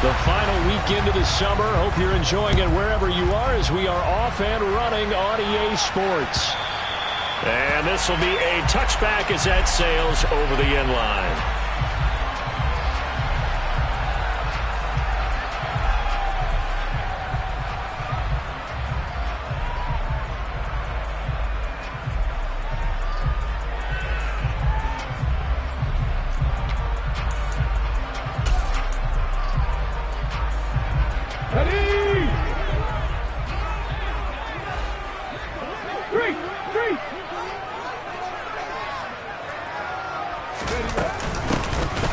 The final weekend of the summer. Hope you're enjoying it wherever you are as we are off and running on EA Sports. And this will be a touchback as that sails over the end line.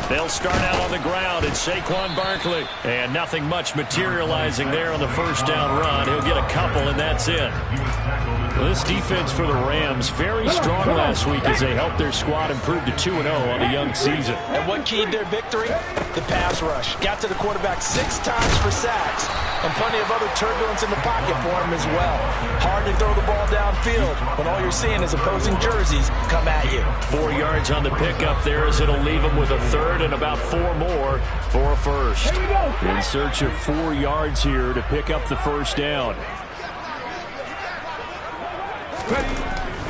They'll start out on the ground. It's Saquon Barkley. And nothing much materializing there on the first down run. He'll get a couple, and that's it. Well, this defense for the Rams, very strong last week as they helped their squad improve to 2-0 on the young season. And what keyed their victory? The pass rush. Got to the quarterback 6 times for sacks. And plenty of other turbulence in the pocket for him as well. Hard to throw the ball downfield when all you're seeing is opposing jerseys come at you. 4 yards on the pickup there as it'll leave him with a third and about 4 more for a first. In search of 4 yards here to pick up the first down.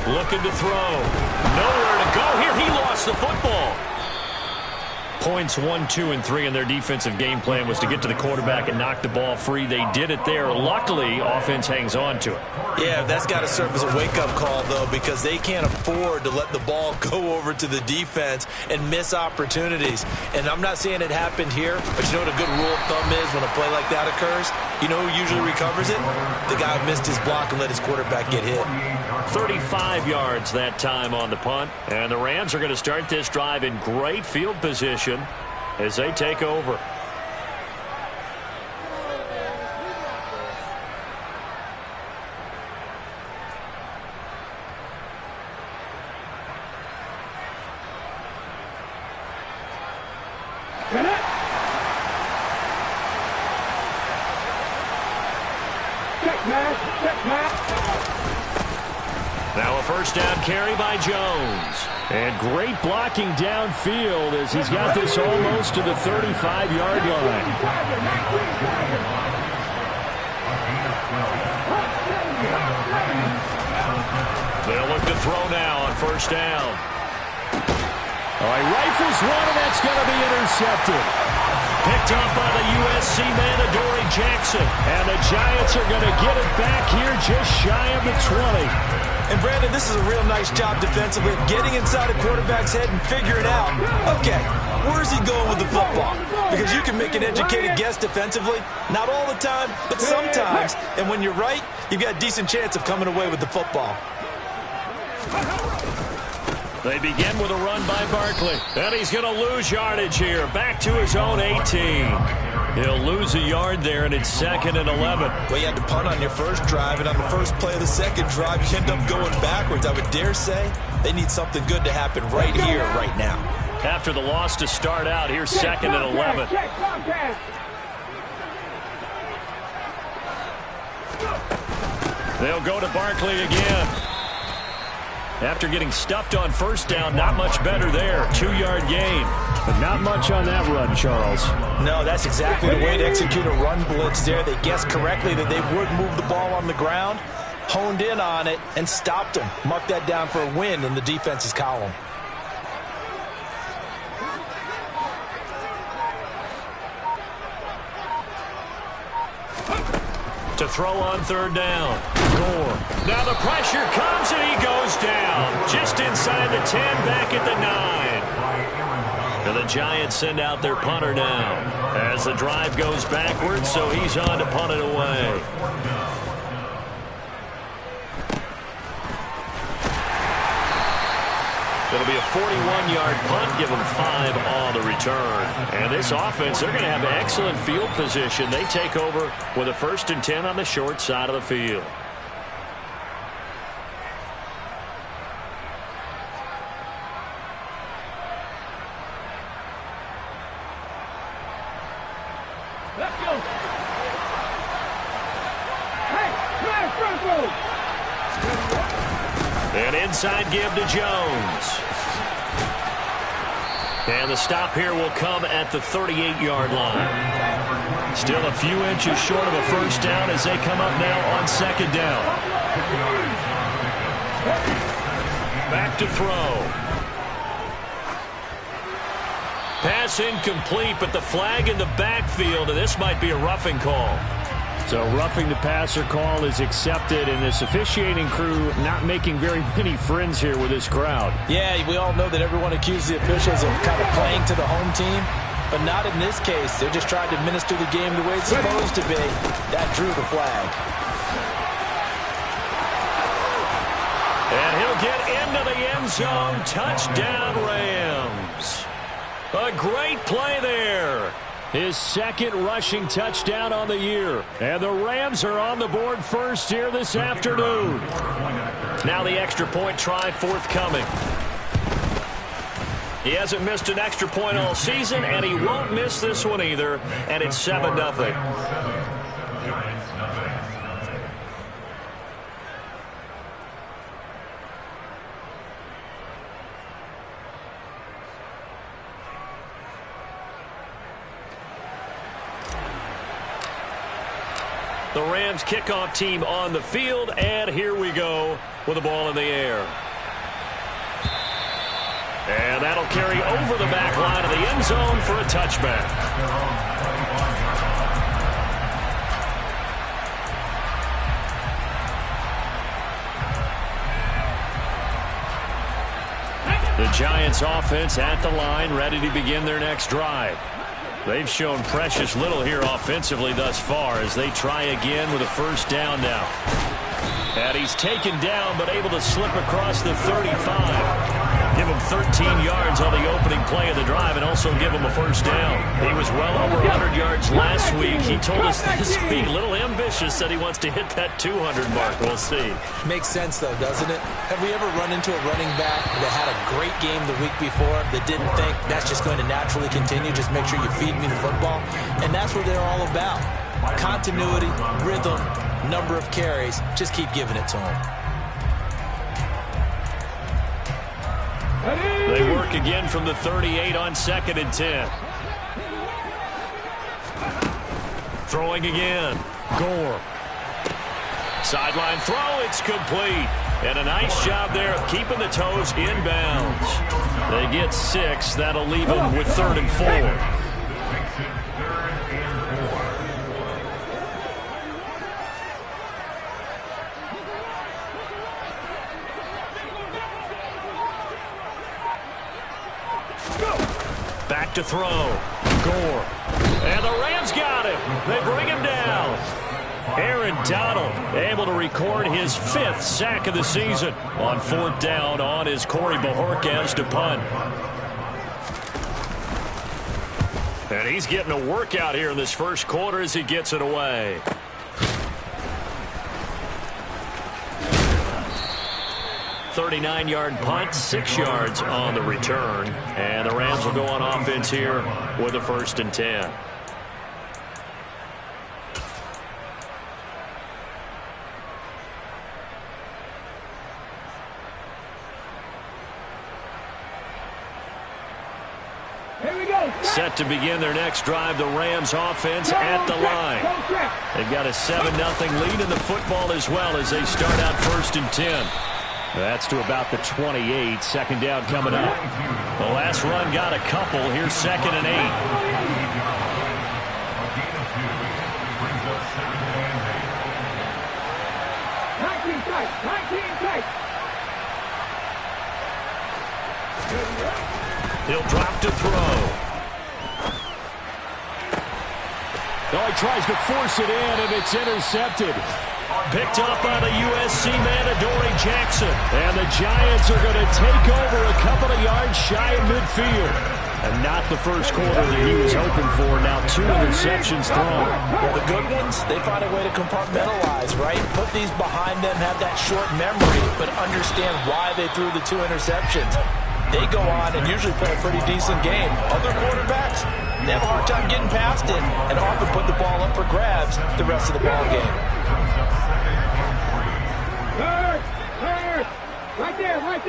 Looking to throw. Nowhere to go here. He lost the football. Points 1, 2, and 3 in their defensive game plan was to get to the quarterback and knock the ball free. They did it there. Luckily, offense hangs on to it. Yeah, that's got to serve as a wake-up call, though, because they can't afford to let the ball go over to the defense and miss opportunities. And I'm not saying it happened here, but you know what a good rule of thumb is when a play like that occurs? You know who usually recovers it? The guy who missed his block and let his quarterback get hit. 35 yards that time on the punt. And the Rams are going to start this drive in great field position as they take over. Now a first down carry by Jones. And great blocking downfield as he's got this almost to the 35-yard line. They'll look to throw now on first down. All right, rifles one, and that's going to be intercepted. Picked up by the USC man, Adoree Jackson. And the Giants are going to get it back here just shy of the 20. And, Brandon, this is a real nice job defensively of getting inside a quarterback's head and figuring out, okay, where's he going with the football? Because you can make an educated guess defensively, not all the time, but sometimes. And when you're right, you've got a decent chance of coming away with the football. They begin with a run by Barkley. And he's going to lose yardage here. Back to his own 18. He'll lose a yard there, and it's 2nd and 11. Well, you had to punt on your first drive, and on the first play of the second drive, you end up going backwards. I would dare say they need something good to happen right here, right now. After the loss to start out, here's 2nd and 11. They'll go to Barkley again. After getting stuffed on first down, not much better there. 2-yard gain. But not much on that run, Charles. No, that's exactly the way to execute a run blitz there. They guessed correctly that they would move the ball on the ground, honed in on it, and stopped them. Mark that down for a win in the defense's column. To throw on third down. Gore. Now the pressure comes and he goes down. Just inside the 10, back at the 9. And the Giants send out their punter now. As the drive goes backwards, so he's on to punt it away. It'll be a 41-yard punt, give them 5 on the return. And this offense, they're going to have excellent field position. They take over with a 1st and 10 on the short side of the field. Let's go. Hey, smash front row. And inside give to Jones. And the stop here will come at the 38-yard line. Still a few inches short of a first down as they come up now on second down. Back to throw. Pass incomplete, but the flag in the backfield, and this might be a roughing call. So roughing the passer call is accepted, and this officiating crew not making very many friends here with this crowd. Yeah, we all know that everyone accuses the officials of kind of playing to the home team, but not in this case. They're just trying to administer the game the way it's supposed to be. That drew the flag. And he'll get into the end zone. Touchdown, Rams. A great play there. His second rushing touchdown on the year. And the Rams are on the board first here this afternoon. Now the extra point try forthcoming. He hasn't missed an extra point all season, and he won't miss this one either. And it's 7-0. The Rams kickoff team on the field, and here we go with the ball in the air. And that'll carry over the back line of the end zone for a touchback. The Giants offense at the line, ready to begin their next drive. They've shown precious little here offensively thus far as they try again with a first down now. And he's taken down but able to slip across the 35. Give him 13 yards on the opening play of the drive and also give him a first down. He was well over 100 yards last week. He told us this week, a little ambitious, said he wants to hit that 200 mark. We'll see. Makes sense, though, doesn't it? Have we ever run into a running back that had a great game the week before that didn't think that's just going to naturally continue? Just make sure you feed me the football. And that's what they're all about. Continuity, rhythm, number of carries. Just keep giving it to them. They work again from the 38 on 2nd and 10. Throwing again. Gore. Sideline throw. It's complete. And a nice job there of keeping the toes inbounds. They get 6. That'll leave them with 3rd and 4. Back to throw. Gore. And the Rams got him. They bring him down. Aaron Donald able to record his 5th sack of the season on 4th down on his Corey Bojorquez to punt. And he's getting a workout here in this first quarter as he gets it away. .39-yard punt, 6 yards on the return. And the Rams will go on offense here with a 1st and 10. Here we go. Set to begin their next drive, the Rams offense at the line. They've got a 7-0 lead in the football as well as they start out 1st and 10. That's to about the 28. 2nd down coming up. The last run got a couple. Here's 2nd and 8. He'll drop to throw. Oh, he tries to force it in, and it's intercepted. Picked up by the USC man, Adoree Jackson. And the Giants are going to take over a couple of yards shy of midfield. And not the first quarter that he was hoping for. Now 2 interceptions thrown. Well, the good ones, they find a way to compartmentalize, right? Put these behind them, have that short memory, but understand why they threw the 2 interceptions. They go on and usually play a pretty decent game. Other quarterbacks, they have a hard time getting past it and often put the ball up for grabs the rest of the ball game. Hurt! Hurt! Right there, hurt!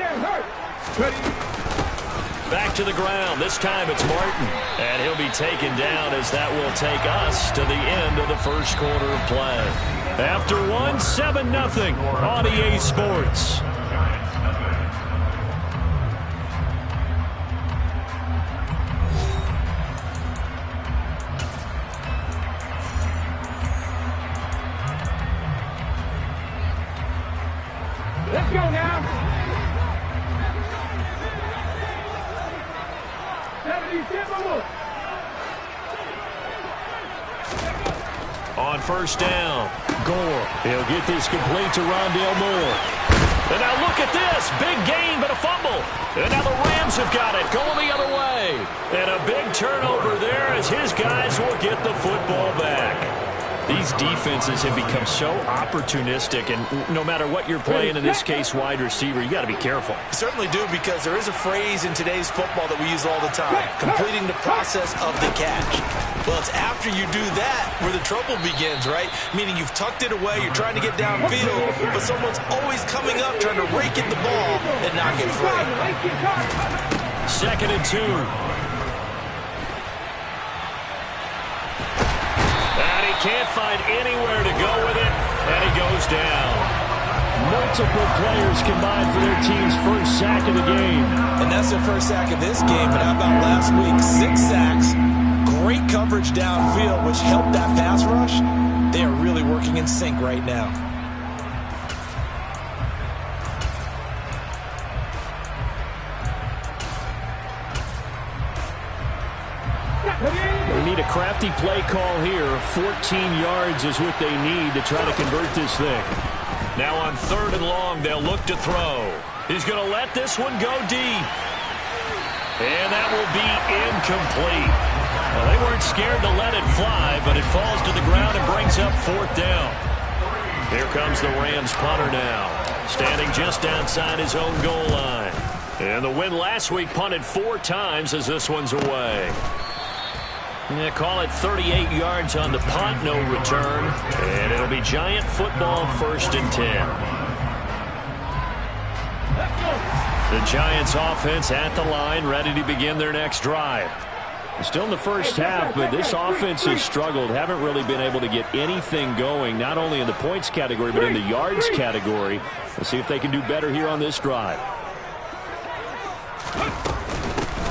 back to the ground. This time it's Martin. And he'll be taken down as that will take us to the end of the first quarter of play. After one, 7-0 on EA Sports. Let's go now. 77. On first down, Gore. He'll get this complete to Rondale Moore. And now look at this. Big gain, but a fumble. And now the Rams have got it, going the other way. And a big turnover there as his guys will get the football back. These defenses have become so opportunistic, and no matter what you're playing, in this case, wide receiver, you got to be careful. You certainly do, because there is a phrase in today's football that we use all the time, completing the process of the catch. Well, it's after you do that where the trouble begins, right? Meaning you've tucked it away, you're trying to get downfield, but someone's always coming up trying to rake at the ball and knock it free. 2nd and 2. Can't find anywhere to go with it, and he goes down. Multiple players combined for their team's first sack of the game. And that's their first sack of this game. But how about last week? 6 sacks, great coverage downfield, which helped that pass rush. They are really working in sync right now. They need a crafty play call here. 14 yards is what they need to try to convert this thing. Now on 3rd and long, they'll look to throw. He's going to let this one go deep. And that will be incomplete. Well, they weren't scared to let it fly, but it falls to the ground and brings up 4th down. Here comes the Rams punter now, standing just outside his own goal line. And the win last week punted 4 times as this one's away. Yeah, call it 38 yards on the punt, no return. And it'll be Giant football, 1st and 10. The Giants offense at the line, ready to begin their next drive. Still in the first half, but this offense has struggled. Haven't really been able to get anything going, not only in the points category, but in the yards category. We'll see if they can do better here on this drive.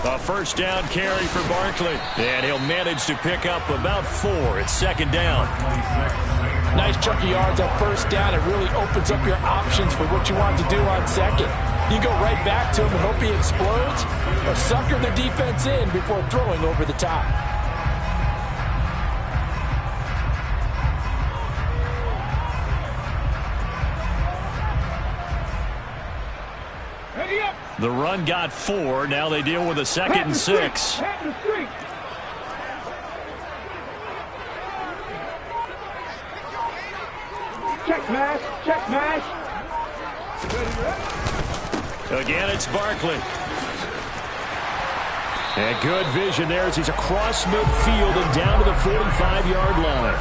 A first down carry for Barkley. And he'll manage to pick up about 4. It's 2nd down. Nice chunk of yards on first down. It really opens up your options for what you want to do on 2nd. You go right back to him and hope he explodes, or sucker the defense in before throwing over the top. The run got 4. Now they deal with a 2nd and 6. Check mash, check mash. Again, it's Barkley. And good vision there as he's across midfield and down to the 45-yard line.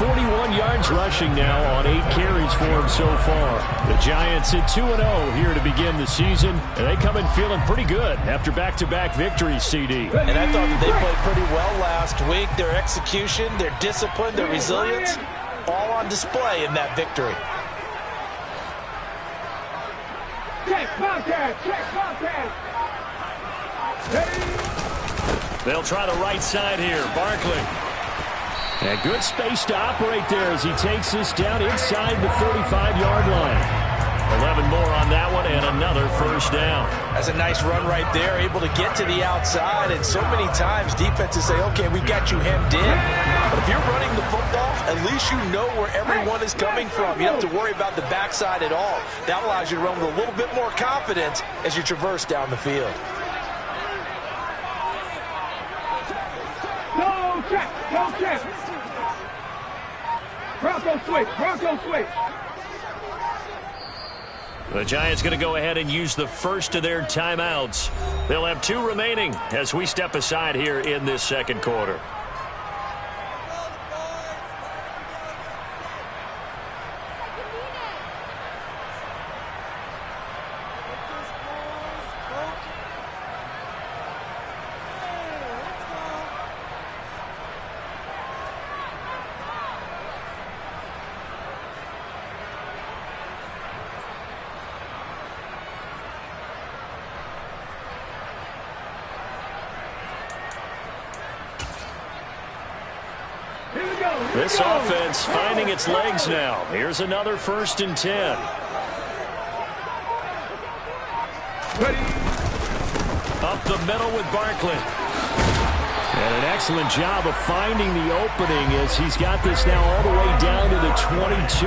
41 yards rushing now on 8 carries for him so far. The Giants at 2-0 here to begin the season, and they come in feeling pretty good after back-to-back victories, CD. And I thought that they played pretty well last week. Their execution, their discipline, their resilience, all on display in that victory. Check, Bobcat, check, Bobcat. They'll try the right side here. Barkley. And good space to operate there as he takes this down inside the 45-yard line. 11 more on that one and another first down. That's a nice run right there, able to get to the outside. And so many times defenses say, okay, we got you hemmed in. But if you're running the football, at least you know where everyone is coming from. You don't have to worry about the backside at all. That allows you to run with a little bit more confidence as you traverse down the field. Go check, go check. Bronco switch, Bronco switch. The Giants going to go ahead and use the first of their timeouts. They'll have 2 remaining as we step aside here in this second quarter. This offense finding its legs now. Here's another 1st and 10. Up the middle with Barkley. And an excellent job of finding the opening as he's got this now all the way down to the 22.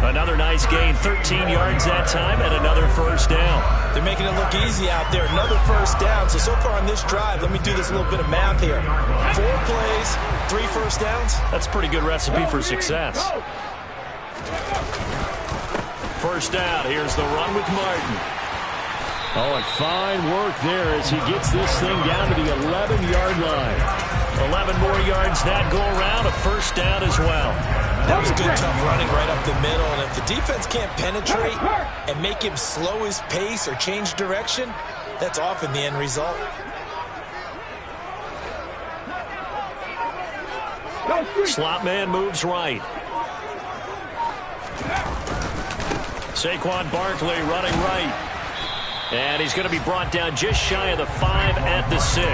Another nice gain, 13 yards that time, and another 1st down. They're making it look easy out there. Another 1st down. So far on this drive, let me do this little bit of math here. 4 plays, 3 1st downs. That's a pretty good recipe for success. 1st down. Here's the run with Martin. Oh, and fine work there as he gets this thing down to the 11-yard line. 11 more yards that go around, a 1st down as well. That was good, tough running right up the middle. And if the defense can't penetrate and make him slow his pace or change direction, that's often the end result. Slot man moves right. Saquon Barkley running right. And he's going to be brought down just shy of the 5 at the 6.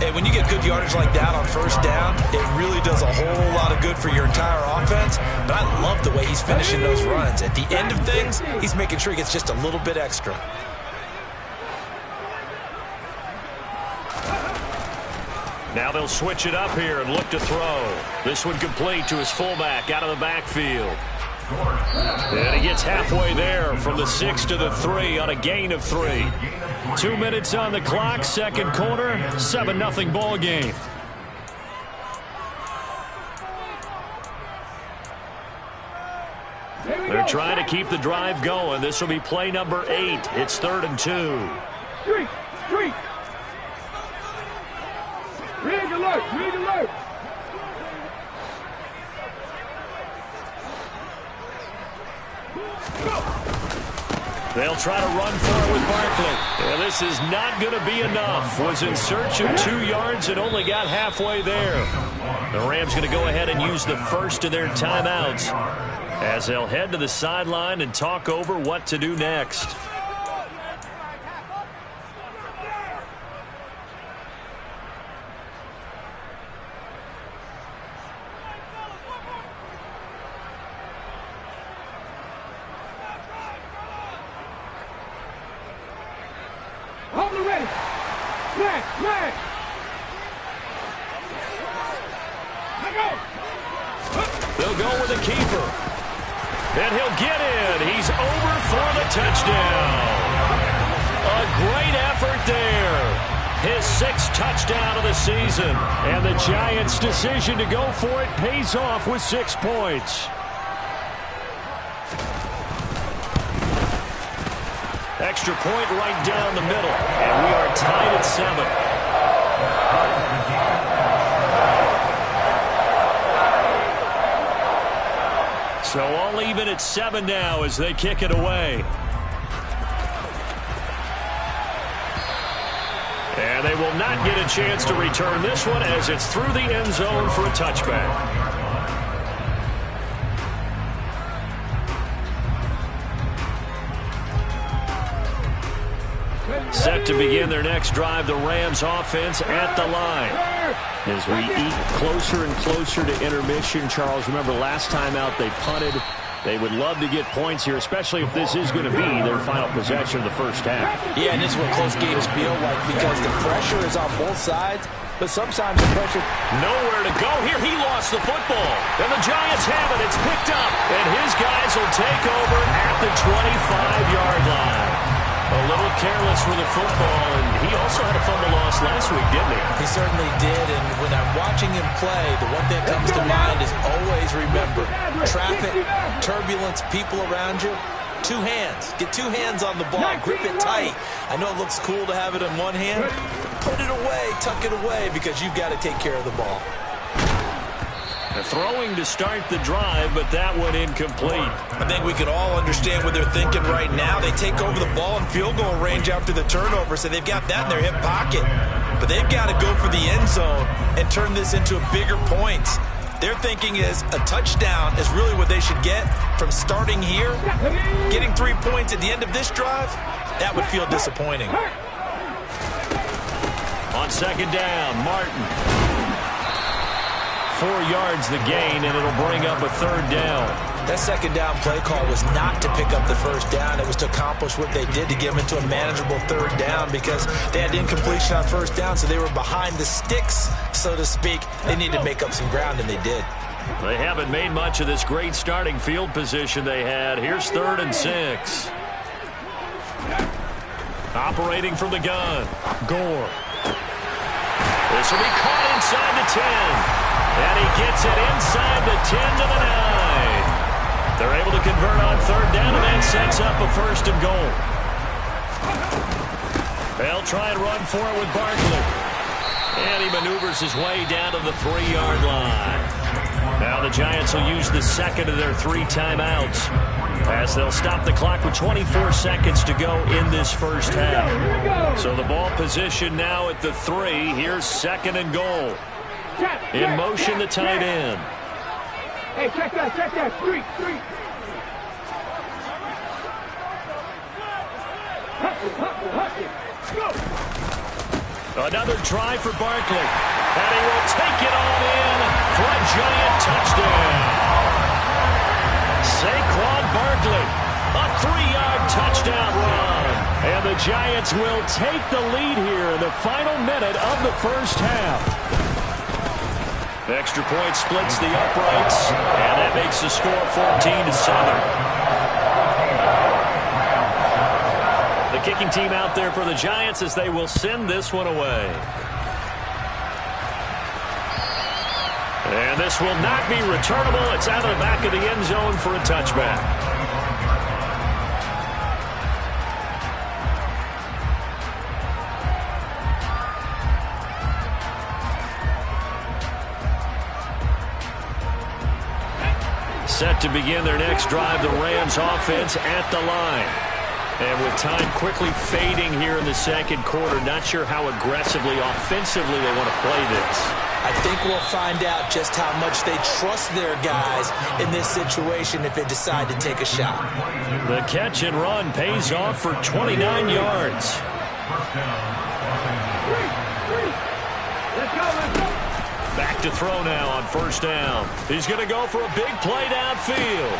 And when you get good yardage like that on 1st down, it really does a whole lot of good for your entire offense. But I love the way he's finishing those runs. At the end of things, he's making sure he gets just a little bit extra. Now they'll switch it up here and look to throw. This one complete to his fullback out of the backfield. And he gets halfway there from the 6 to the 3 on a gain of 3. 2 minutes on the clock, 2nd quarter, 7-0 ball game. They're trying to keep the drive going. This will be play number 8. It's 3rd and 2. Street. Rig alert. They'll try to run for it with Barkley. And this is not going to be enough. Was in search of 2 yards and only got halfway there. The Rams going to go ahead and use the first of their timeouts as they'll head to the sideline and talk over what to do next. They'll go with a keeper. And he'll get in. He's over for the touchdown. A great effort there. His 6th touchdown of the season. And the Giants' decision to go for it pays off with 6 points. Extra point right down the middle. And we are tied at 7. So all even at 7 now as they kick it away. And they will not get a chance to return this one as it's through the end zone for a touchback. Set to begin their next drive, the Rams offense at the line. As we eat closer and closer to intermission, Charles, remember last time out they punted. They would love to get points here, especially if this is going to be their final possession of the first half. Yeah, and this is what close games feel like because the pressure is on both sides, but sometimes the pressure... Nowhere to go here. He lost the football. And the Giants have it. It's picked up. And his guys will take over at the 25-yard line. A little careless with the football, and he also had a fumble loss last week, didn't he? He certainly did, and when I'm watching him play, the one thing that comes to mind is always remember, traffic, turbulence, people around you, 2 hands. Get 2 hands on the ball, grip it tight. I know it looks cool to have it in one hand, put it away, tuck it away, because you've got to take care of the ball. Throwing to start the drive, but that one incomplete. I think we could all understand what they're thinking right now. They take over the ball in field goal range after the turnover, so they've got that in their hip pocket. But they've got to go for the end zone and turn this into bigger points. Their thinking is a touchdown is really what they should get from starting here. Getting 3 points at the end of this drive, that would feel disappointing. On 2nd down, Martin. 4 yards the gain, and it'll bring up a 3rd down. That second down play call was not to pick up the first down. It was to accomplish what they did to get them into a manageable 3rd down because they had incompletion on first down, so they were behind the sticks, so to speak. They needed to make up some ground, and they did. They haven't made much of this great starting field position they had. Here's 3rd and 6. Operating from the gun, Gore. This will be caught inside the 10. And he gets it inside the 10 to the 9. They're able to convert on 3rd down, and that sets up a 1st and goal. They'll try and run for it with Barkley. And he maneuvers his way down to the 3-yard line. Now the Giants will use the second of their 3 timeouts as they'll stop the clock with 24 seconds to go in this first half. So the ball position now at the 3. Here's 2nd and goal. In motion, the tight end. Hey, check that, street. Go. Another try for Barkley. And he will take it on in for a Giant touchdown. Saquon Barkley, a 3-yard touchdown run. And the Giants will take the lead here in the final minute of the first half. Extra point splits the uprights, and that makes the score 14-7. The kicking team out there for the Giants as they will send this one away. And this will not be returnable. It's out of the back of the end zone for a touchback. Set to begin their next drive, the Rams offense at the line. And with time quickly fading here in the second quarter, not sure how aggressively, offensively they want to play this. I think we'll find out just how much they trust their guys in this situation if they decide to take a shot. The catch and run pays off for 29 yards. Let's go. Back to throw now on 1st down. He's going to go for a big play downfield.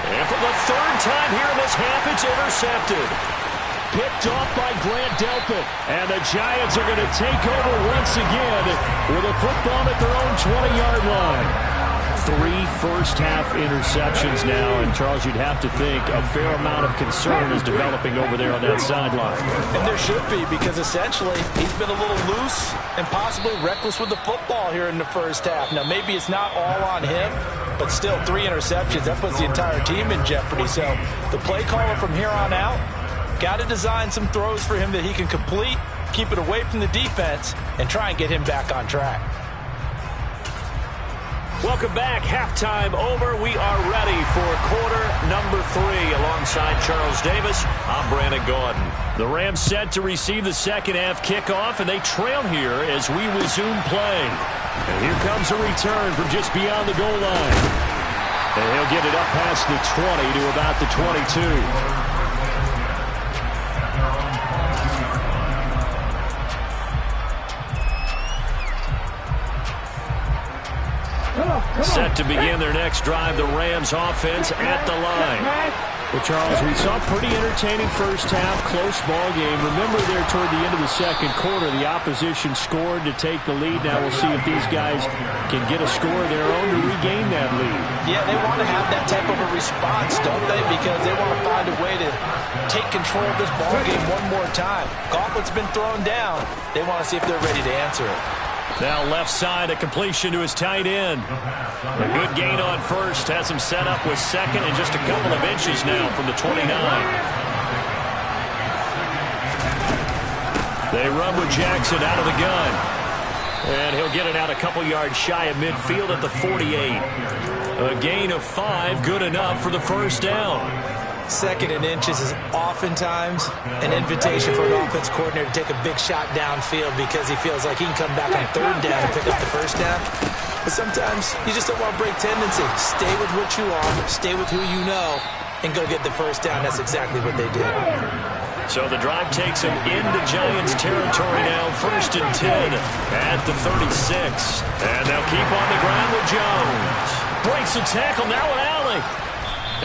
And for the 3rd time here in this half, it's intercepted. Picked off by Grant Delpit. And the Giants are going to take over once again with a football at their own 20-yard line. 3 first-half interceptions now, and Charles, you'd have to think a fair amount of concern is developing over there on that sideline. And there should be, because essentially he's been a little loose and possibly reckless with the football here in the first half. Now, maybe it's not all on him, but still 3 interceptions. That puts the entire team in jeopardy. So the play caller from here on out got to design some throws for him that he can complete, keep it away from the defense, and try and get him back on track. Welcome back. Halftime over. We are ready for quarter number 3. Alongside Charles Davis, I'm Brandon Gaudin. The Rams set to receive the second half kickoff, and they trail here as we resume play. And here comes a return from just beyond the goal line. And he'll get it up past the 20 to about the 22. Set to begin their next drive, the Rams offense at the line. Well, Charles, we saw a pretty entertaining first half, close ball game. Remember there toward the end of the second quarter, the opposition scored to take the lead. Now we'll see if these guys can get a score of their own to regain that lead. Yeah, they want to have that type of a response, don't they? Because they want to find a way to take control of this ball game one more time. Gauntlet's been thrown down. They want to see if they're ready to answer it. Now left side, a completion to his tight end. A good gain on first. Has him set up with second and just a couple of inches now from the 29. They run with Jackson out of the gun. And he'll get it out a couple yards shy of midfield at the 48. A gain of 5, good enough for the first down. Second and inches is oftentimes an invitation for an offense coordinator to take a big shot downfield because he feels like he can come back on 3rd down and pick up the first down. But sometimes you just don't want to break tendency. Stay with what you are, stay with who you know, and go get the first down. That's exactly what they did. So the drive takes him into Giants territory now, 1st and 10 at the 36. And they'll keep on the ground with Jones. Breaks the tackle, now an alley.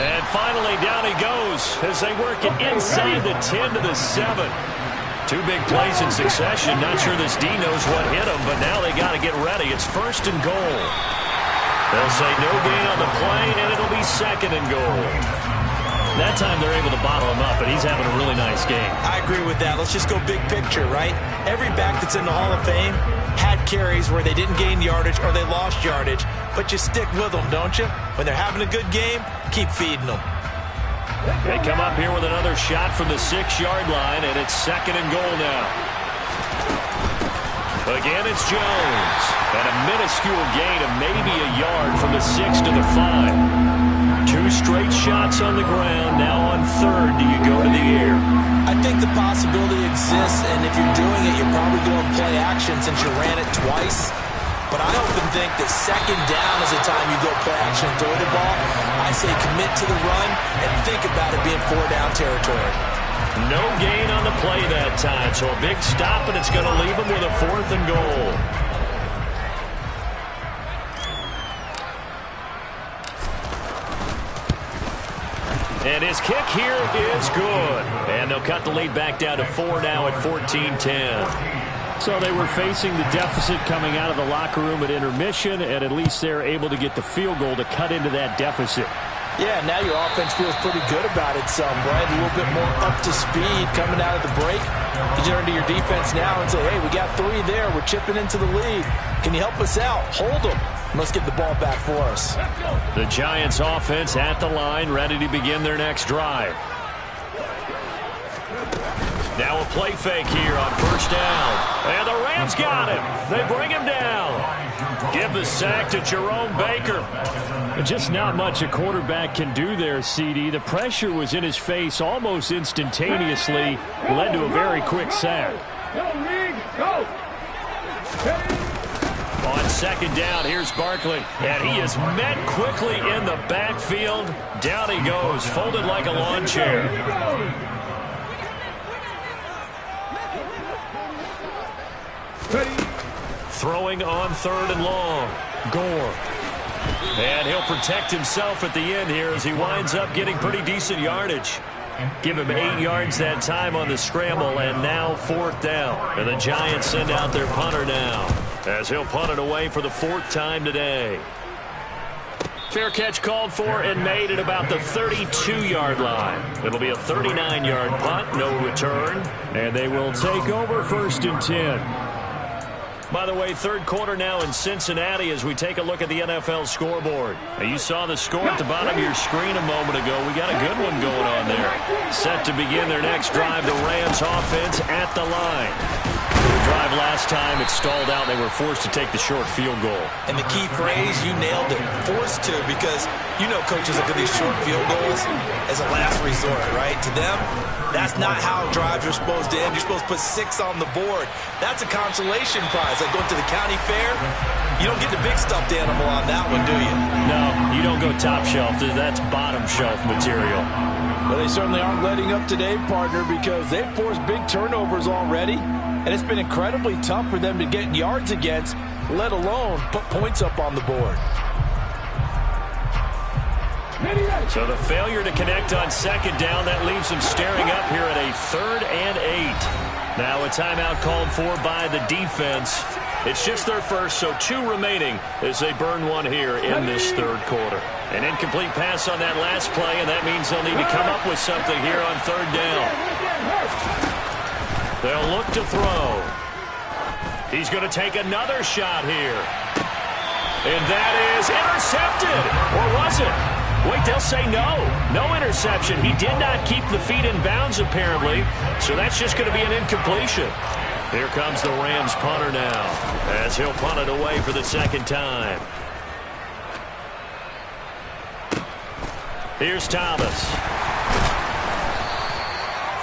And finally down he goes as they work it inside the 10 to the 7. 2 big plays in succession. Not sure this D knows what hit him, but now they got to get ready. It's 1st and goal. They'll say no gain on the play, and it'll be 2nd and goal. That time they're able to bottle him up, but he's having a really nice game. I agree with that. Let's just go big picture, right? Every back that's in the Hall of Fame had carries where they didn't gain yardage or they lost yardage, but you stick with them, don't you? When they're having a good game, keep feeding them. They come up here with another shot from the 6-yard line, and it's 2nd and goal now. Again, it's Jones. And a minuscule gain of maybe a yard from the 6 to the 5. 2 straight shots on the ground. Now on 3rd, do you go to the air? I think the possibility exists, and if you're doing it, you're probably going play action since you ran it twice. But I often think that 2nd down is the time you go play action and throw the ball. I say commit to the run and think about it being 4-down territory. No gain on the play that time, so a big stop, and it's going to leave them with a 4th and goal. And his kick here is good. And they'll cut the lead back down to 4 now at 14-10. So they were facing the deficit coming out of the locker room at intermission, and at least they're able to get the field goal to cut into that deficit. Yeah, now your offense feels pretty good about itself, right? A little bit more up to speed coming out of the break. You turn to your defense now and say, hey, we got 3 there. We're chipping into the lead. Can you help us out? Hold them. Let's get the ball back for us. The Giants offense at the line, ready to begin their next drive. Now a play fake here on 1st down. And the Rams got him. They bring him down. Give the sack to Jerome Baker. Just not much a quarterback can do there, CD. The pressure was in his face almost instantaneously. Led to a very quick sack. Go! On 2nd down, here's Barkley. And he is met quickly in the backfield. Down he goes, folded like a lawn chair. Throwing on 3rd and long. Gore. And he'll protect himself at the end here as he winds up getting pretty decent yardage. Give him 8 yards that time on the scramble, and now 4th down. And the Giants send out their punter now as he'll punt it away for the 4th time today. Fair catch called for and made at about the 32-yard line. It'll be a 39-yard punt, no return. And they will take over 1st and 10. By the way, 3rd quarter now in Cincinnati as we take a look at the NFL scoreboard. Now, you saw the score at the bottom of your screen a moment ago. We got a good one going on there. Set to begin their next drive, the Rams offense at the line. The drive last time, it stalled out. They were forced to take the short field goal. And the key phrase, you nailed it, forced to, because you know coaches look at these short field goals as a last resort, right? To them, that's not how drives are supposed to end. You're supposed to put 6 on the board. That's a consolation prize. Like going to the county fair, you don't get the big stuffed animal on that one, do you? No, you don't go top shelf. That's bottom shelf material. Well, they certainly aren't letting up today, partner, because they've forced big turnovers already. And it's been incredibly tough for them to get yards against, let alone put points up on the board. So the failure to connect on 2nd down, that leaves them staring up here at a 3rd and 8. Now a timeout called for by the defense. It's just their first, so 2 remaining as they burn one here in this 3rd quarter. An incomplete pass on that last play, and that means they'll need to come up with something here on 3rd down. They'll look to throw. He's going to take another shot here. And that is intercepted. Or was it? Wait, they'll say no. No interception. He did not keep the feet in bounds, apparently. So that's just going to be an incompletion. Here comes the Rams punter now as he'll punt it away for the 2nd time. Here's Thomas.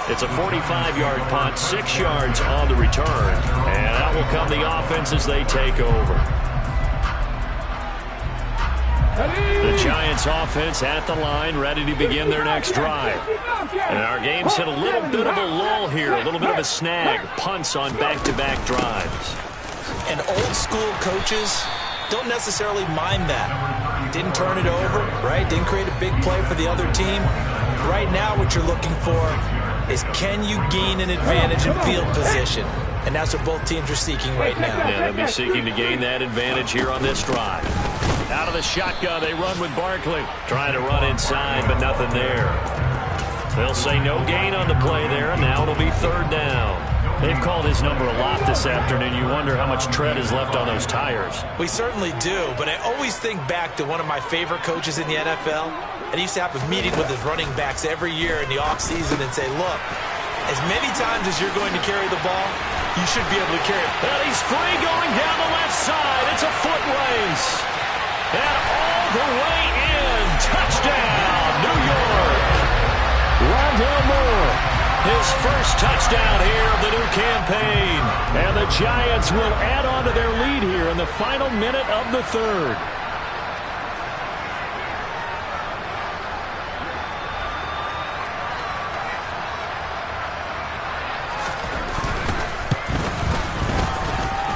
It's a 45-yard punt, 6 yards on the return. And out will come the offense as they take over. The Giants offense at the line, ready to begin their next drive. And our game's hit a little bit of a lull here, a little bit of a snag. Punts on back-to-back drives. And old school coaches don't necessarily mind that. Didn't turn it over, right? Didn't create a big play for the other team. Right now what you're looking for is, can you gain an advantage in field position? And that's what both teams are seeking right now. Yeah, they'll be seeking to gain that advantage here on this drive. Out of the shotgun, they run with Barkley. Trying to run inside, but nothing there. They'll say no gain on the play there, and now it'll be third down. They've called his number a lot this afternoon. You wonder how much tread is left on those tires. We certainly do, but I always think back to one of my favorite coaches in the NFL. And he used to have a meeting with his running backs every year in the offseason and say, look, as many times as you're going to carry the ball, you should be able to carry it. And he's free going down the left side. It's a foot race. And all the way in. Touchdown, New York. Rondale Moore, his first touchdown here of the new campaign. And the Giants will add on to their lead here in the final minute of the third.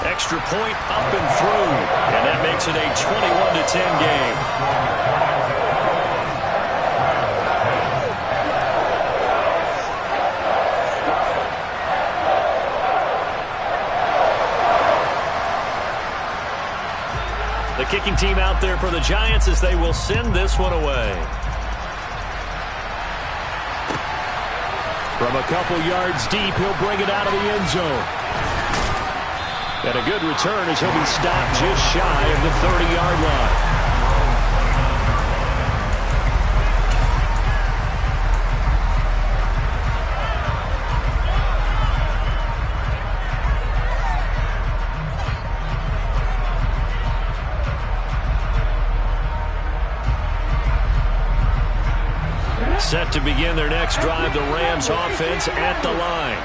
Extra point up and through, and that makes it a 21-10 game. The kicking team out there for the Giants as they will send this one away. From a couple yards deep, he'll bring it out of the end zone. And a good return as he'll be stopped just shy of the 30-yard line. Set to begin their next drive, the Rams offense at the line.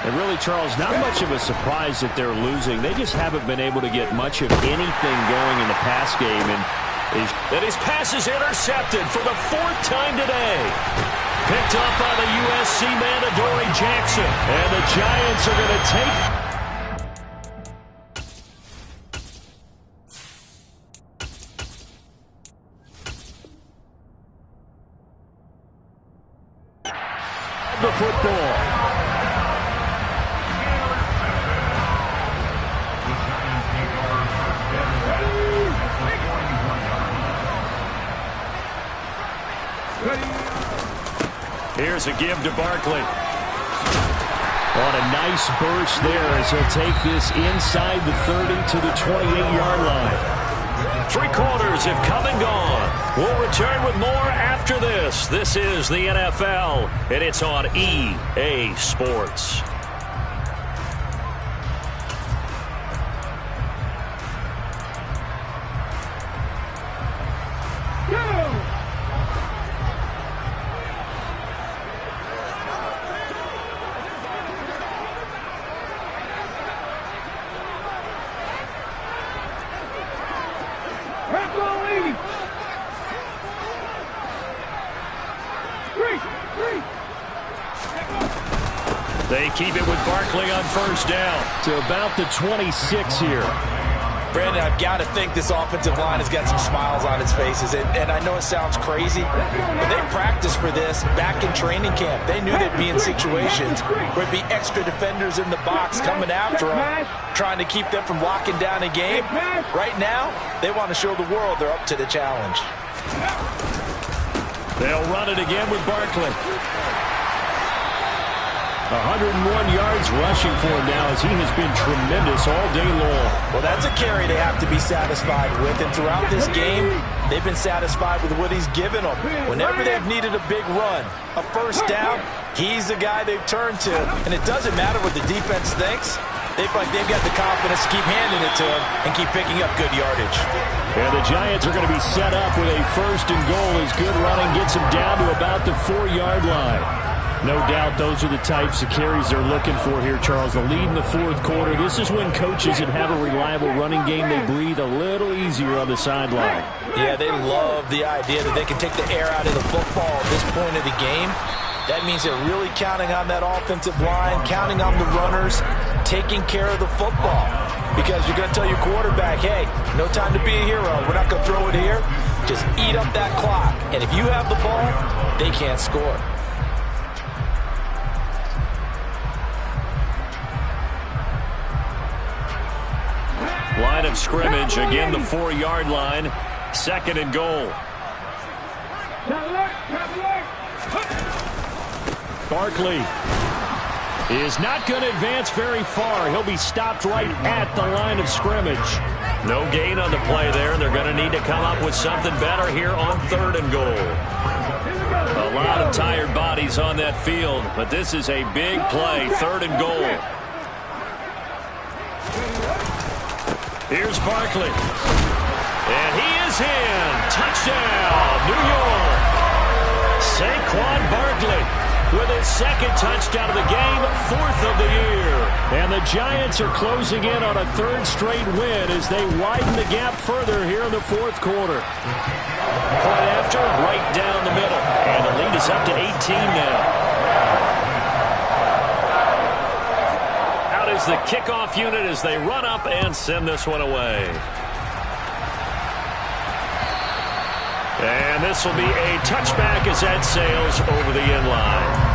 And really, Charles, not much of a surprise that they're losing. They just haven't been able to get much of anything going in the pass game. And his pass is intercepted for the fourth time today. Picked up by the USC man, Adoree Jackson. And the Giants are going to take... the football. Here's a give to Barkley. On a nice burst there as he'll take this inside the 30 to the 28-yard line. 3 quarters have come and gone. We'll return with more after this. This is the NFL, and it's on EA Sports. They keep it with Barkley on first down to about the 26 here. Brandon, I've got to think this offensive line has got some smiles on its faces. And I know it sounds crazy, but they practiced for this back in training camp. They knew they'd be in situations where it'd be extra defenders in the box coming after them, trying to keep them from locking down a game. Right now, they want to show the world they're up to the challenge. They'll run it again with Barkley. 101 yards rushing for him now as he has been tremendous all day long. Well, that's a carry they have to be satisfied with. And throughout this game, they've been satisfied with what he's given them. Whenever they've needed a big run, a first down, he's the guy they've turned to. And it doesn't matter what the defense thinks. They feel like they've got the confidence to keep handing it to him and keep picking up good yardage. And the Giants are going to be set up with a first and goal as good running gets them down to about the 4-yard line. No doubt those are the types of carries they're looking for here, Charles. The lead in the fourth quarter. This is when coaches that have a reliable running game, they breathe a little easier on the sideline. Yeah, they love the idea that they can take the air out of the football at this point of the game. That means they're really counting on that offensive line, counting on the runners, taking care of the football. Because you're going to tell your quarterback, hey, no time to be a hero. We're not going to throw it here. Just eat up that clock. And if you have the ball, they can't score. Line of scrimmage, again the 4-yard line. 2nd and goal. Barkley is not going to advance very far. He'll be stopped right at the line of scrimmage. No gain on the play there. They're going to need to come up with something better here on 3rd and goal. A lot of tired bodies on that field, but this is a big play. 3rd and goal. Here's Barkley. And he is in. Touchdown, New York. Saquon Barkley with his 2nd touchdown of the game, 4th of the year. And the Giants are closing in on a 3rd straight win as they widen the gap further here in the 4th quarter. Point after, right down the middle. And the lead is up to 18 now. Is the kickoff unit as they run up and send this one away. And this will be a touchback as that sails over the end line.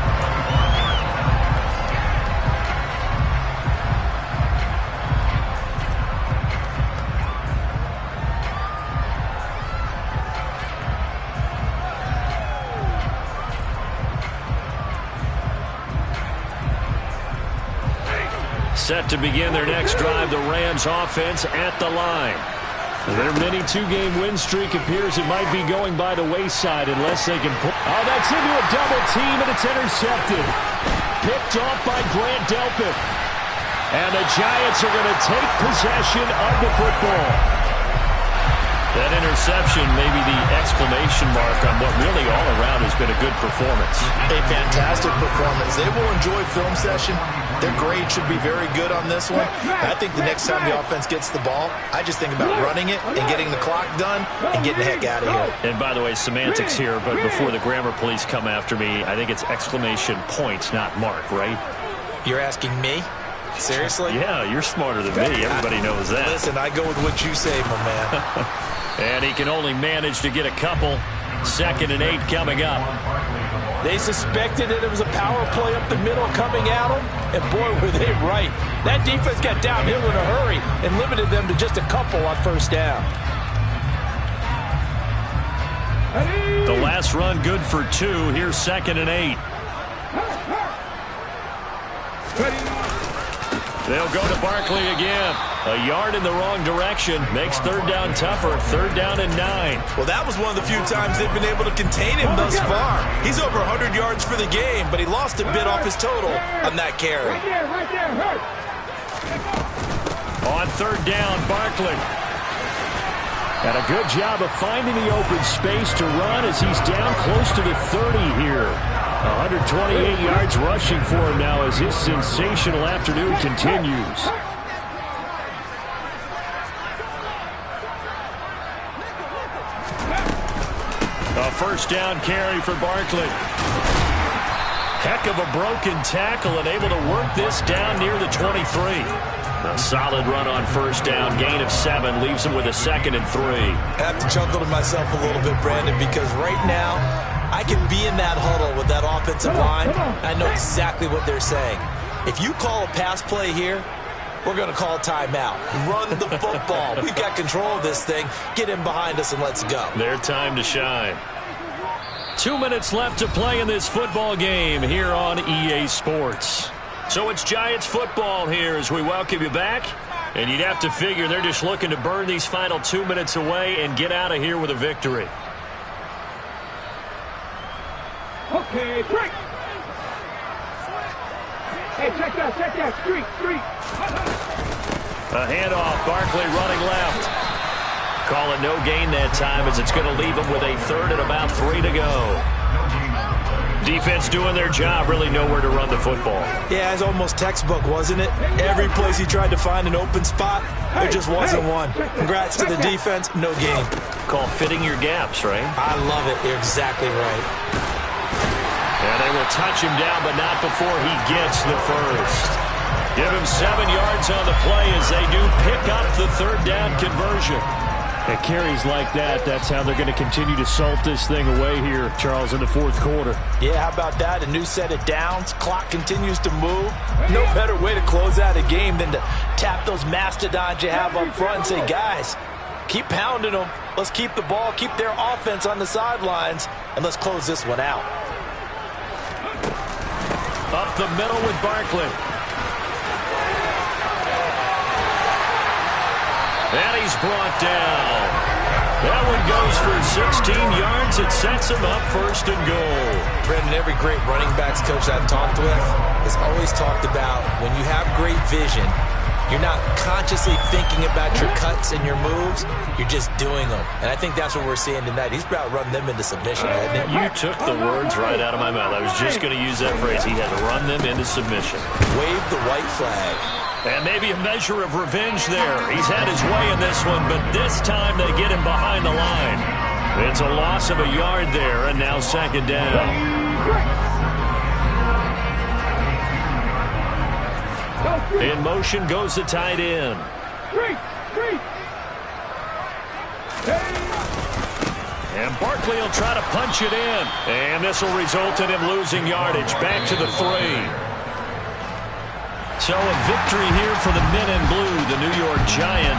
Set to begin their next drive, the Rams offense at the line. Their mini 2-game win streak appears it might be going by the wayside unless they can pull. Oh, that's into a double team, and it's intercepted. Picked off by Grant Delpit. And the Giants are going to take possession of the football. That interception may be the exclamation mark on what really all around has been a good performance. A fantastic performance. They will enjoy film session. Their grade should be very good on this one. I think the next time the offense gets the ball, I just think about running it and getting the clock done and getting the heck out of here. And by the way, semantics here, but before the grammar police come after me, I think it's exclamation point, not mark, right? You're asking me? Seriously? Yeah, you're smarter than me. Everybody knows that. Listen, I go with what you say, my man. And he can only manage to get a couple. 2nd and 8 coming up. They suspected that it was a power play up the middle coming at them, and boy, were they right. That defense got downhill in a hurry and limited them to just a couple on 1st down. The last run good for 2. Here's 2nd and 8. They'll go to Barkley again. A yard in the wrong direction makes 3rd down tougher. 3rd down and 9. Well, that was one of the few times they've been able to contain him thus far. He's over 100 yards for the game, but he lost a bit off his total on that carry. On 3rd down, Barkley. And a good job of finding the open space to run as he's down close to the 30 here. 128 yards rushing for him now as his sensational afternoon continues. A 1st down carry for Barkley. Heck of a broken tackle and able to work this down near the 23. A solid run on 1st down. Gain of 7 leaves him with a 2nd and 3. I have to chuckle to myself a little bit, Brandon, because right now I can be in that huddle with that offensive line. I know exactly what they're saying. If you call a pass play here, we're going to call a timeout. Run the football. We've got control of this thing. Get in behind us and let's go. Their time to shine. 2 minutes left to play in this football game here on EA Sports. So it's Giants football here as we welcome you back. And you'd have to figure they're just looking to burn these final 2 minutes away and get out of here with a victory. Okay, break. Hey, check that, street. A handoff, Barkley running left. Call it no gain that time as it's going to leave him with a 3rd and about 3 to go. defense doing their job, really nowhere to run the football. Yeah, it's almost textbook, wasn't it? Every place he tried to find an open spot, there just wasn't one. Congrats to the defense, no gain. Called fitting your gaps, right? I love it. You're exactly right. And they will touch him down, but not before he gets the first. Give him 7 yards on the play as they do pick up the third down conversion. At carries like that, that's how they're going to continue to salt this thing away here, Charles, in the fourth quarter. Yeah, how about that? A new set of downs. Clock continues to move. No better way to close out a game than to tap those mastodons you have up front and say, guys, keep pounding them. Let's keep the ball, keep their offense on the sidelines, and let's close this one out. Up the middle with Barkley. And he's brought down. That one goes for 16 yards. It sets him up first and goal. Brendan, every great running backs coach I've talked with has always talked about when you have great vision, you're not consciously thinking about your cuts and your moves. You're just doing them. And I think that's what we're seeing tonight. He's about running them into submission, hasn't he? You took the words right out of my mouth. I was just going to use that phrase. He had to run them into submission. Wave the white flag. And maybe a measure of revenge there. He's had his way in this one, but this time they get him behind the line. It's a loss of a yard there, and now second down. In motion goes the tight end. And Barkley will try to punch it in. And this will result in him losing yardage. Back to the 3. So a victory here for the men in blue, the New York Giants.